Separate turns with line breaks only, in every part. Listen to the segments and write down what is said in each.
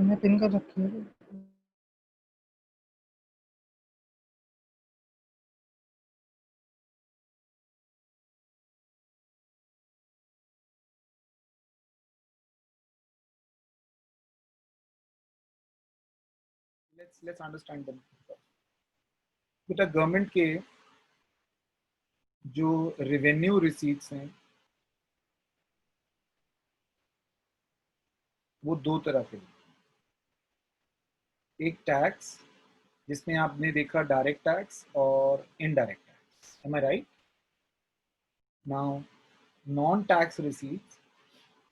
मैंने पिन कर रखी है।
let's understand them. बेटा गवर्नमेंट के जो रेवेन्यू रिसीट्स हैं वो दो तरह के, एक टैक्स जिसमें आपने देखा डायरेक्ट टैक्स और indirect tax, am I right? Now non tax receipts,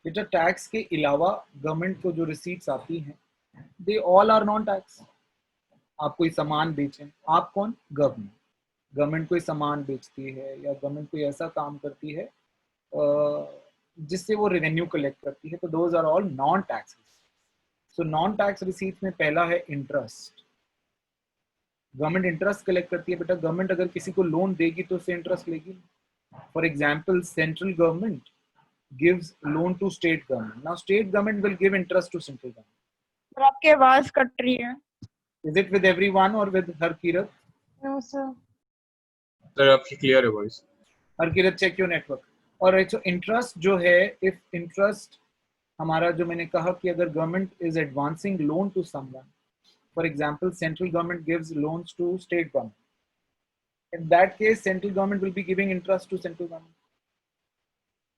बेटा टैक्स के अलावा गवर्नमेंट को जो रिसीट्स आती हैं they all are non tax. आप कोई सामान बेचें, आप कौन? गवर्नमेंट। गवर्नमेंट कोई सामान बेचती है या गवर्नमेंट कोई ऐसा काम करती है जिससे वो रेवेन्यू कलेक्ट करती है, तो those are all non tax. So non tax receipts में पहला है इंटरेस्ट। गवर्नमेंट इंटरेस्ट कलेक्ट करती है। बेटा गवर्नमेंट अगर किसी को लोन देगी तो उससे इंटरेस्ट लेगी। For example central government gives loan to state government. Now state government will give interest to central government.
Sir आपकी आवाज कट रही है।
Is it with everyone or with Harkirat?
No sir.
Sir आपकी clear है voice.
Harkirat check your network. और so interest जो है, if interest हमारा जो मैंने कहा कि अगर government is advancing loan to someone, for example central government gives loans to state government, in that case central government will be giving interest to central government,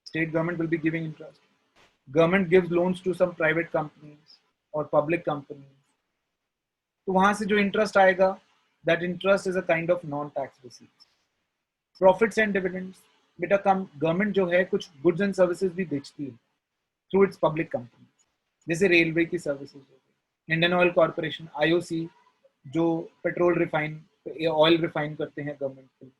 state government will be giving interest, government gives loans to some private companies or public companies, तो वहां से जो interest आएगा that interest is a kind of non tax receipts. Profits and dividends, बेटा कम government जो है कुछ goods and services भी बेचती है थ्रू इट्स पब्लिक कंपनीज, जैसे रेलवे की सर्विसेज हो गई, इंडियन ऑयल कॉर्पोरेशन आईओसी जो पेट्रोल रिफाइन ऑयल रिफाइन करते हैं गवर्नमेंट के लिए,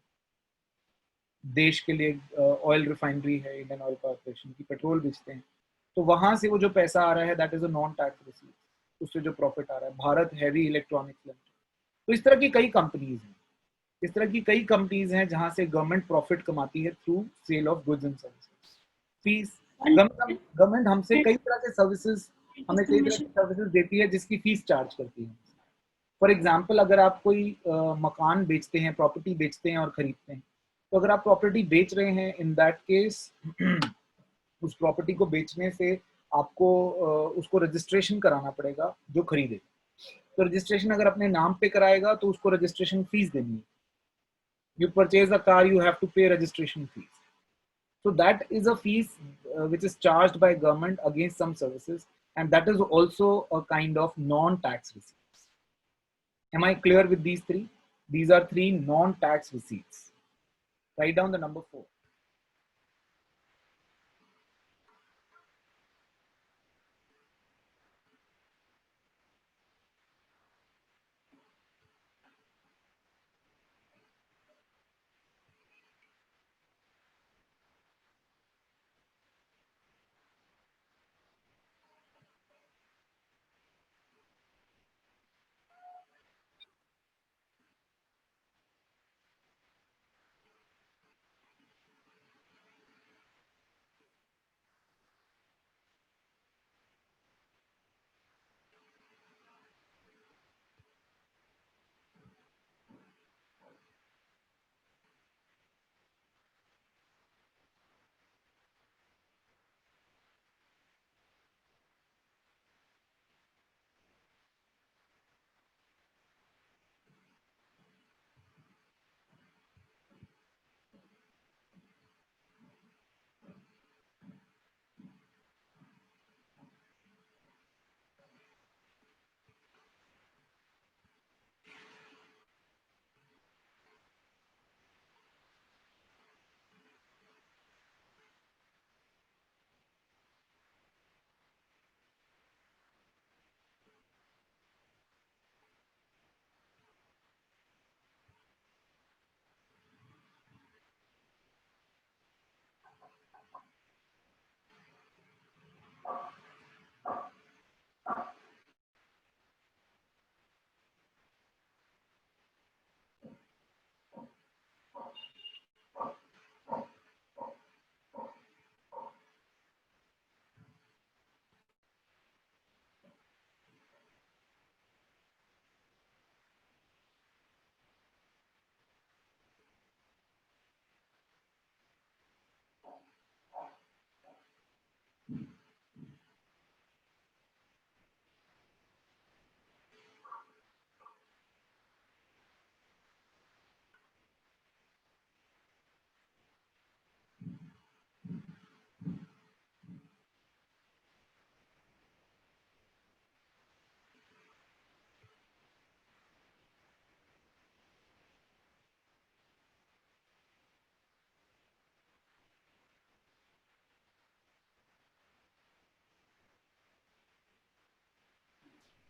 देश के लिए ऑयल रिफाइनरी है इंडियन ऑयल कॉर्पोरेशन की, पेट्रोल बेचते हैं, तो वहां से वो जो पैसा आ रहा है that is a non tax receipt, उससे जो प्रॉफिट आ रहा है। भारत हैवी इलेक्ट्रॉनिक्स लिमिटेड, तो इस तरह की कई कंपनीज हैं, इस तरह की कई कंपनीज हैं जहां से गवर्नमेंट प्रॉफिट कमाती है through sale of goods and services. Fees, government हमसे कई तरह के सर्विसेज, हमें कई तरह की सर्विसेज देती है जिसकी फीस चार्ज करती है। फॉर एग्जाम्पल अगर आप कोई मकान बेचते हैं, प्रॉपर्टी बेचते हैं और खरीदते हैं, तो अगर आप प्रॉपर्टी बेच रहे हैं इन दैट केस उस प्रॉपर्टी को बेचने से आपको उसको रजिस्ट्रेशन कराना पड़ेगा जो खरीदे, तो रजिस्ट्रेशन अगर अपने नाम पे कराएगा तो उसको रजिस्ट्रेशन फीस देनी है। You purchase a car, you have to pay registration fees, so that is a fees which is charged by government against some services, and that is also a kind of non-tax receipts. Am I clear with these three? These are three non-tax receipts. Write down the number 4.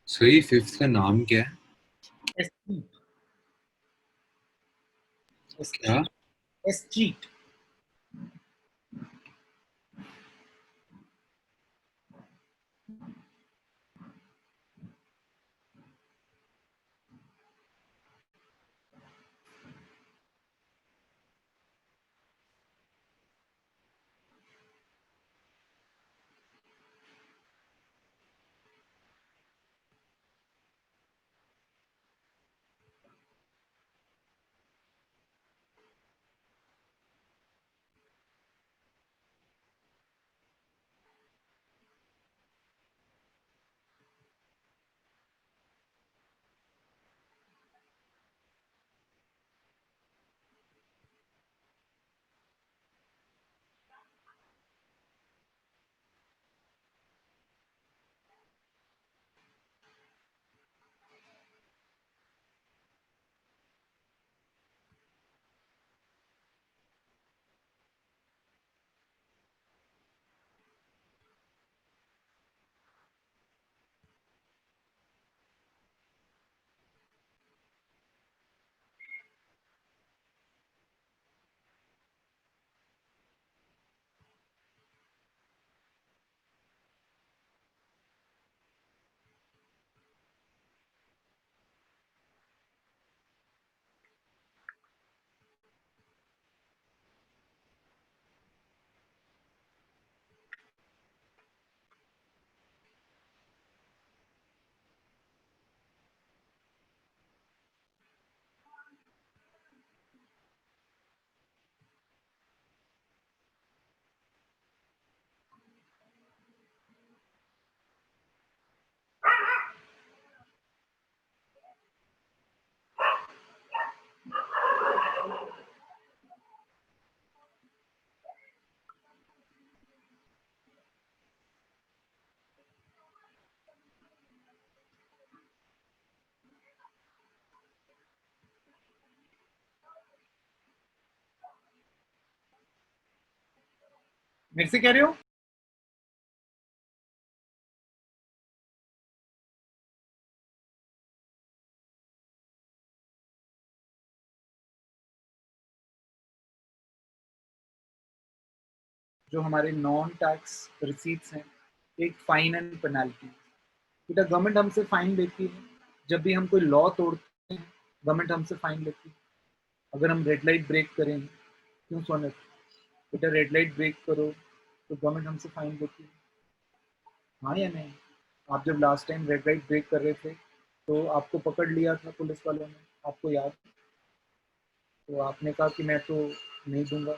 सही fifth का नाम क्या है? क्या?
Escheat. मेरे से कह रहे हो? जो हमारे नॉन टैक्स रिसीट्स हैं, एक फाइन एंड पेनल्टी। बेटा गवर्नमेंट हमसे फाइन लेती है जब भी हम कोई लॉ तोड़ते हैं, गवर्नमेंट हमसे फाइन लेती है। अगर हम रेड लाइट ब्रेक करें, क्यों सोने, बेटा रेड लाइट ब्रेक करो तो गवर्नमेंट हमसे फाइन देती है, हाँ या नहीं? आप जब last time red light break कर रहे थे तो आपको पकड़ लिया था पुलिस वालों ने, आपको याद? तो आपने कहा कि मैं तो नहीं दूंगा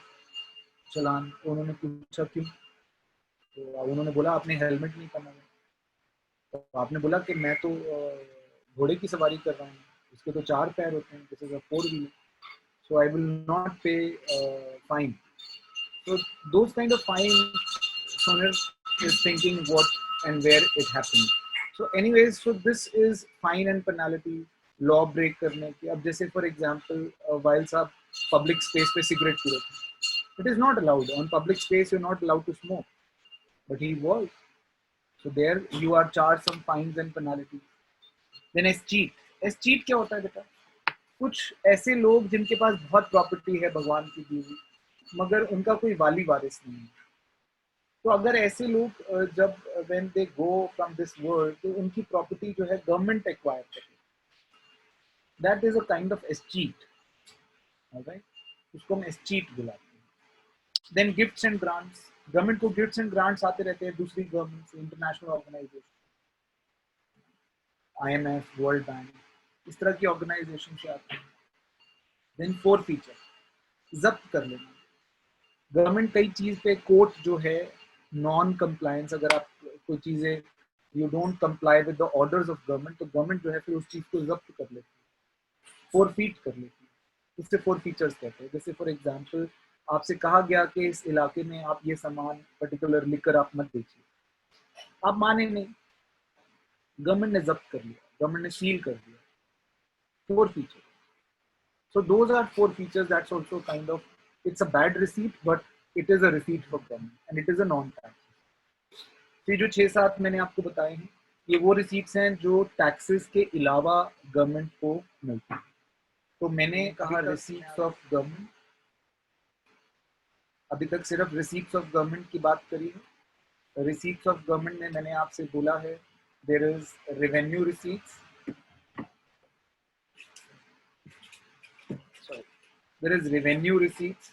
चालान। तो उन्होंने पूछा क्यों? तो उन्होंने बोला आपने हेलमेट नहीं पहना है। तो आपने बोला कि मैं तो घोड़े की सवारी कर रहा हूँ, उसके तो 4 पैर होते हैं, this is a 4 wheeler, so I will not pay fine. So those kind of fine, Soner is thinking what and where it happened. So anyways, so this is fine and penalty, law break करने की। अब जैसे for example, while साहब public space पे cigarette P रहे थे, it is not allowed on public space, you're not allowed to smoke, but he was, so there you are charged some fines and penalties. Then S cheat क्या होता है बेटा? कुछ ऐसे लोग जिनके पास बहुत प्रॉपर्टी है भगवान की दी हुई, मगर उनका कोई वाली वारिस नहीं है। तो अगर ऐसे लोग जब when they go from this world, तो उनकी प्रॉपर्टी जो है गवर्नमेंट एक्वायर करे, that is a kind of escheat, alright? उसको हम एस्चीट बुलाते हैं। Then gifts and grants, government को गिफ्ट्स एंड ग्रांट्स आते रहते हैं दूसरी गवर्नमेंट से, international organisation, IMF, world bank, इस तरह की ऑर्गेनाइजेशन से आते हैं। देन फोर फीचर, जब्त कर लेना। गवर्नमेंट कई चीज पे कोर्ट जो है नॉन कंप्लायंस, अगर आप कोई चीज़ें you don't comply with the orders of government, तो गवर्नमेंट जो है फिर उस चीज़ को जब्त कर लेती है, फोरफीट कर लेती है। इससे फोर फीचर्स कहते हैं। जैसे फॉर एग्जांपल आपसे कहा गया कि इस इलाके में आप ये सामान पर्टिकुलर लिकर आप मत बेचिए, आप माने नहीं, गवर्नमेंट ने जब्त कर लिया, गवर्नमेंट ने सील कर दिया, four feature. So those are four features. That's also kind of, it's a bad receipt, but it is a receipt for government and it is a non-tax. तो ये जो 6-7 मैंने आपको बताए हैं, ये वो रिसीट्स हैं जो टैक्सेस के अलावा गवर्नमेंट को मिलती हैं। तो मैंने कहा रिसीट्स ऑफ गवर्नमेंट, अभी तक सिर्फ रिसीट्स ऑफ गवर्नमेंट की बात करी है। रिसीट्स ऑफ गवर्नमेंट में मैंने आपसे बोला है there is revenue receipts, there is revenue receipts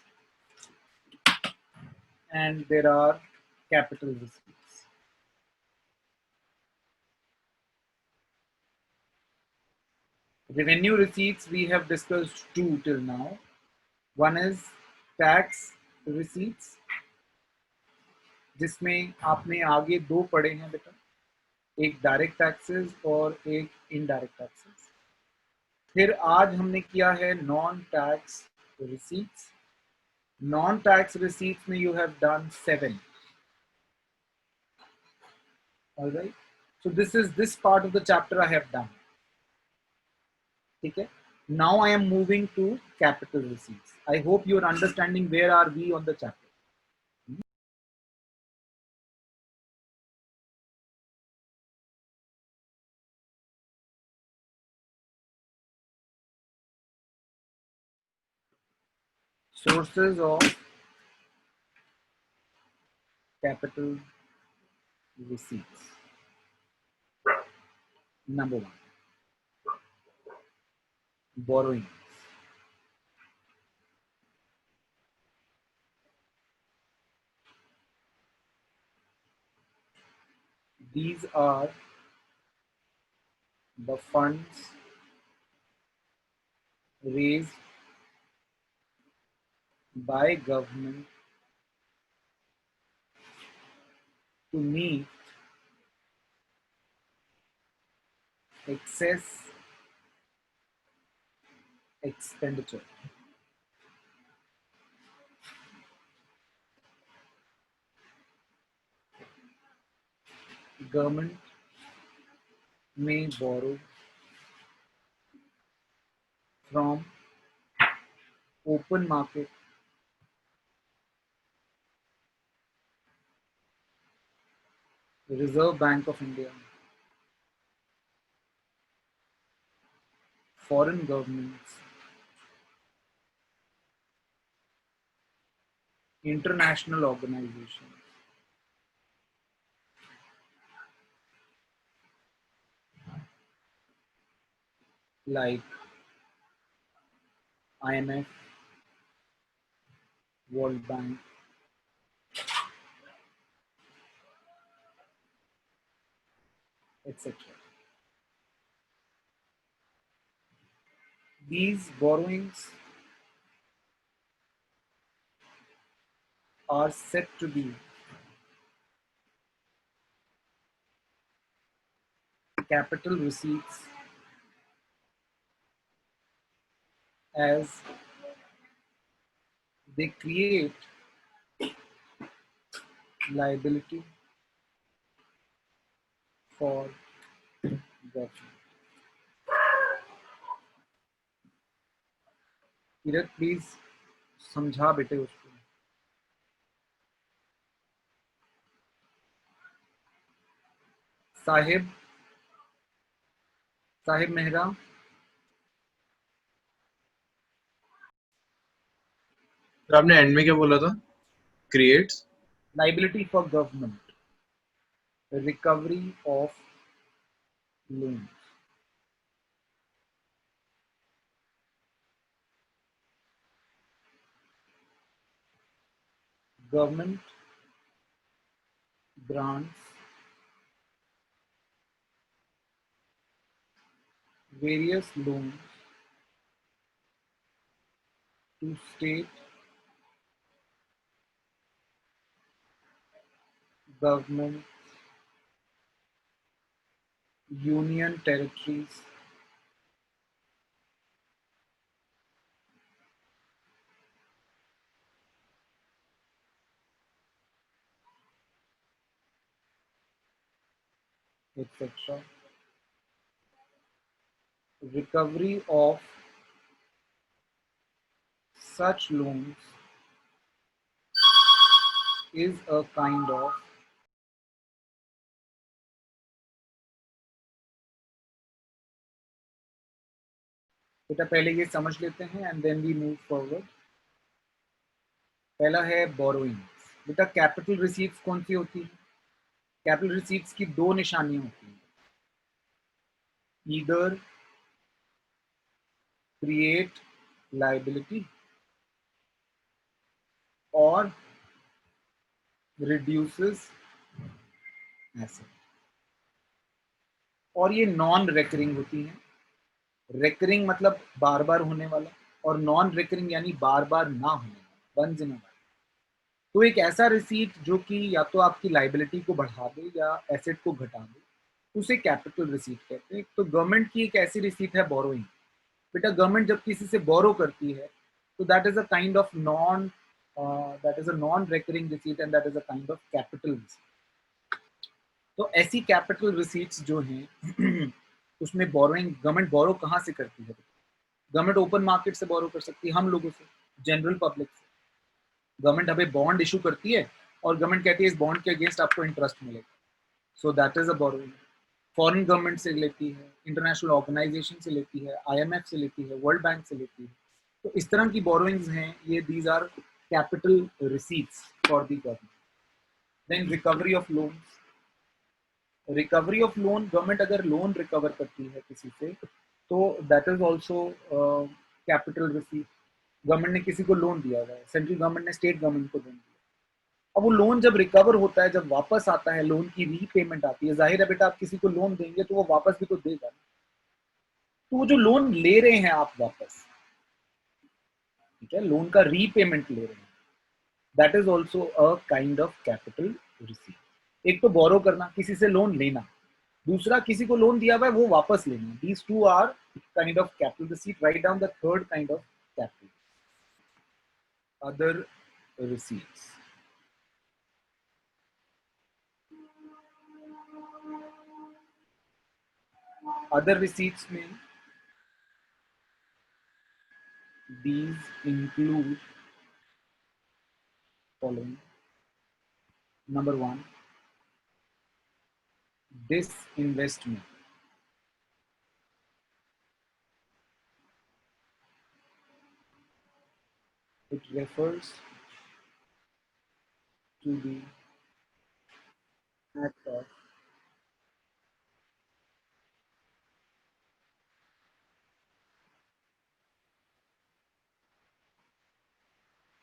and there are capital receipts. Revenue receipts we have discussed two till now. One is tax receipts, जिसमें आपने आगे दो पढ़े हैं बेटा, एक डायरेक्ट टैक्सेस और एक इनडायरेक्ट टैक्सेस। फिर आज हमने किया है non tax receipts. Non-tax receipts में you have done 7. All right. So this part of the chapter I have done. Okay. Now I am moving to capital receipts. I hope you are understanding where are we on the chapter. Sources of capital receipts. Number 1, borrowing. These are the funds raised by government to meet excess expenditure. Government may borrow from open market, Reserve Bank of India, foreign governments, international organizations, like IMF, World Bank, etc. These borrowings are said to be capital receipts as they create liability for government. Kirat please समझा बेटे उसको। साहिब मेहरा,
तो आपने and में क्या बोला था? Creates
liability for government, recovery of loans. Government grants various loans to state government, union territories, etc. Recovery of such loans is a kind of बेटा पहले ये समझ लेते हैं and then we move forward. पहला है बोरोइंग्स। बेटा capital receipts कौन सी होती है? कैपिटल रिसीट्स की दो निशानियां होती हैं, ईदर क्रिएट लायबिलिटी और रिड्यूसेस एसेट, और ये नॉन रेकरिंग होती है। रेकरिंग मतलब बार बार होने वाला, और नॉन रेकरिंग यानी बार बार ना होने वाला, बंद होने वाला। तो एक ऐसा रिसीट जो कि या तो आपकी लाइबिलिटी को बढ़ा दे या एसेट को घटा दे, उसे कैपिटल रिसीट कहते हैं। तो गवर्नमेंट की एक ऐसी रिसीट है बोरोइंग। बेटा गवर्नमेंट जब किसी से बोरो करती है तो that is a kind of non recurring receipt and that is a kind of capital receipt. तो ऐसी कैपिटल रिसीट्स जो हैं उसमें बोरोइंग, गवर्नमेंट बोरो कहाँ से करती है? गवर्नमेंट ओपन मार्केट से बोरो कर सकती है, हम लोगों से, जनरल पब्लिक से। गवर्नमेंट हमें बॉन्ड इशू करती है और गवर्नमेंट कहती है इस बॉन्ड के अगेंस्ट आपको इंटरेस्ट मिलेगा, so that is a borrowing. Foreign government से लेती है, इंटरनेशनल ऑर्गेनाइजेशन से लेती है, आईएमएफ से लेती है, वर्ल्ड बैंक से लेती है। तो इस तरह की बोरोइंग्स हैं ये, these are capital receipts for the government. Then recovery of loans. Recovery of loan, government अगर लोन रिकवर करती है किसी से तो that is also capital receipt. Government ने किसी को लोन दिया हुआ है, सेंट्रल गवर्नमेंट ने स्टेट गवर्नमेंट को लोन दिया, अब वो लोन जब रिकवर होता है, जब वापस आता है, लोन की रीपेमेंट आती है, जाहिर है बेटा आप किसी को लोन देंगे तो वो वापस भी तो देगा। तो वो जो लोन ले रहे हैं आप वापस, ठीक है, लोन का रीपेमेंट ले रहे हैं, that is also a kind of capital receipt. एक तो बोरो करना, किसी से लोन लेना, दूसरा किसी को लोन दिया हुआ है वो वापस लेना। These two are kind of capital receipt. Write down the third kind of capital, other receipts. Other receipts में these include following. Number one, disinvestment. It refers to the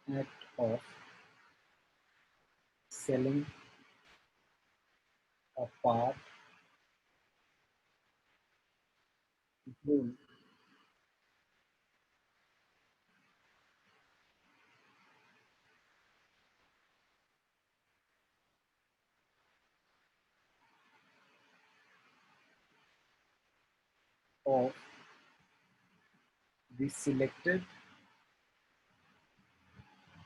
act of selling a part, whole, of the selected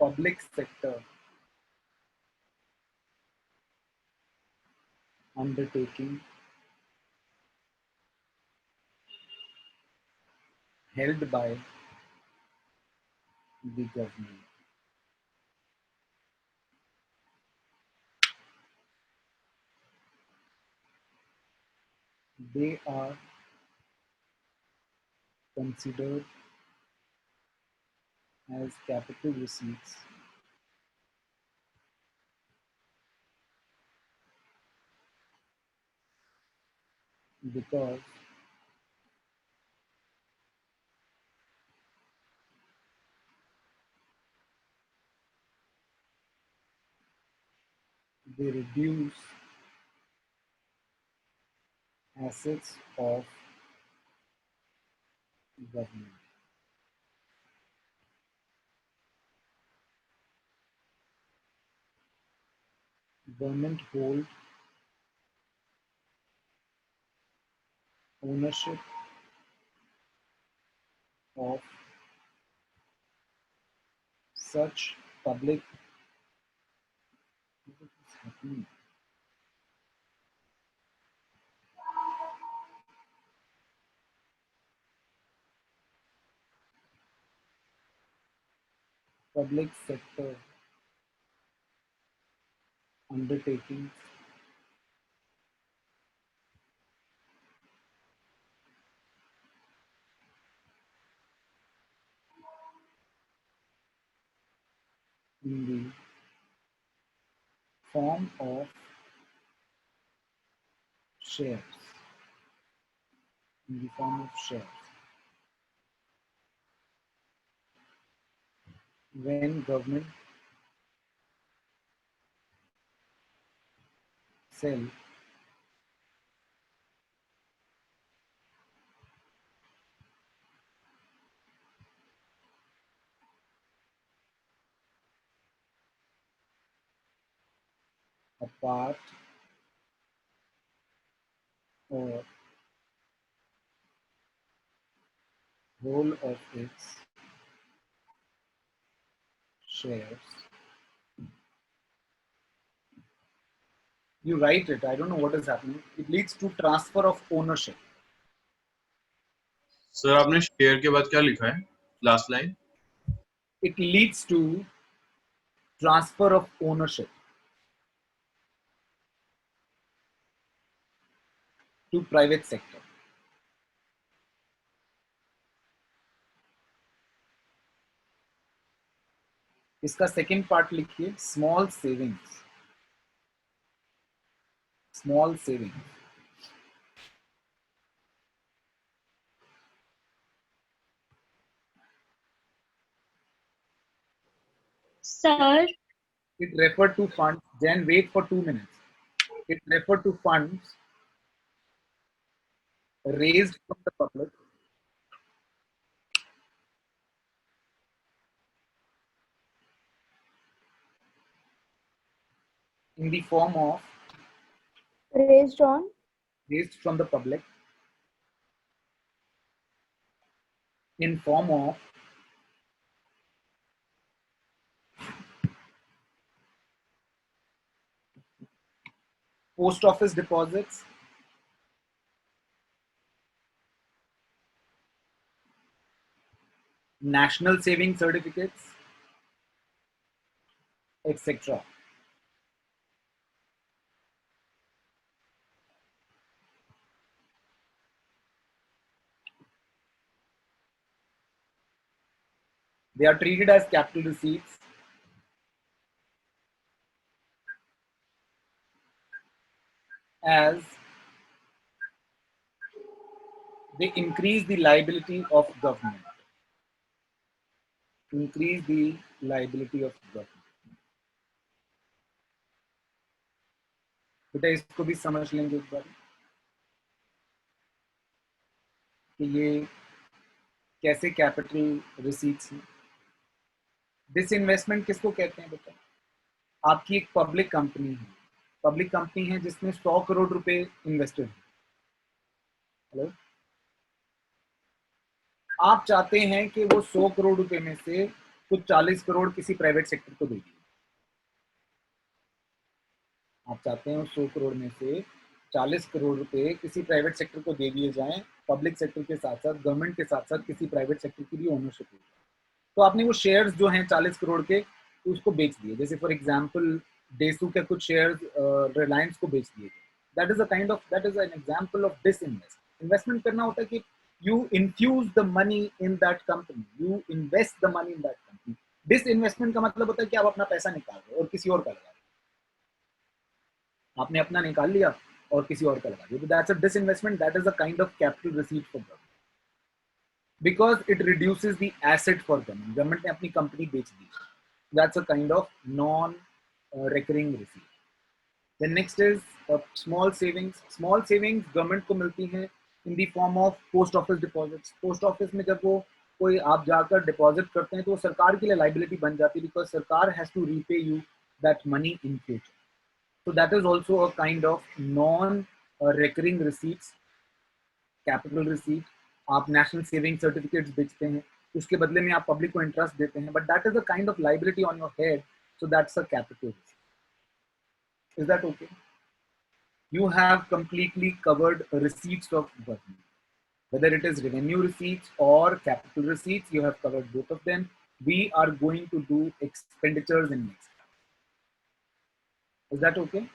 public sector undertaking held by the government. They are considered as capital receipts because they reduce assets of government. Government hold ownership of such public public sector undertakings in the form of shares. In the form of shares. When government sell a part or whole of its shares. You write it, I don't know what is happening. It leads to transfer of ownership.
Sir आपने share के बाद क्या लिखा है last line?
It leads to transfer of ownership to private sector. इसका second part लिखिए, small savings. Small savings.
Sir,
It referred to funds. Then wait for 2 minutes. It referred to funds raised from the public in the form of
raised on
raised from the public in form of post office deposits, national saving certificates, etc. They are treated as capital receipts as they increase the liability of government. Increase the liability of government. बेटा इसको भी समझ लेंगे एक बार कि ये कैसे capital receipts हैं. डिसइन्वेस्टमेंट किसको कहते हैं बेटा? आपकी एक पब्लिक कंपनी है. पब्लिक कंपनी है जिसमें 100 करोड़ रुपए इन्वेस्टेड है. हेलो, आप चाहते हैं कि वो 100 करोड़ रुपए में से कुछ 40 करोड़ किसी प्राइवेट सेक्टर को दे दिए. आप चाहते हैं उस 100 करोड़ में से 40 करोड़ रुपए किसी प्राइवेट सेक्टर को दे दिए जाएं, पब्लिक सेक्टर के साथ साथ गवर्नमेंट के साथ साथ किसी प्राइवेट सेक्टर की भी ओनरशिप हो. तो आपने वो शेयर्स जो हैं 40 करोड़ के उसको बेच दिए. जैसे फॉर एग्जांपल डेसू के कुछ शेयर्स रिलायंस को बेच दिए. That is a kind of that is an example of disinvest. Investment करना होता है कि you infuse the money in that company, you invest the money in that company. Disinvestment का मतलब होता है कि आप अपना पैसा निकाल रहे हो और किसी और का लगा रहे हो. आपने अपना निकाल लिया और किसी और का लगा दिया. That's a disinvestment. That is a kind of capital receipt for government because it reduces the asset for government. Government ने अपनी कंपनी बेच दी. That's a kind of non-recurring receipt. Then next is small savings. Small savings government को मिलती हैं in the form of post office deposits. Post office में जब वो कोई आप जाकर डिपॉजिट करते हैं तो वो सरकार के लिए लाइबिलिटी बन जाती है because सरकार has to repay you that money in future. So that is also a kind of non-recurring receipts, capital receipt. आप national saving certificates बेचते हैं, उसके बदले में आप public को interest देते हैं, but that is a kind of liability on your head, so that's a capital receipt. Is that okay? You have completely covered receipts of government. Whether it is revenue receipts or capital receipts, you have covered both of them. We are going to do expenditures in next. Is that okay?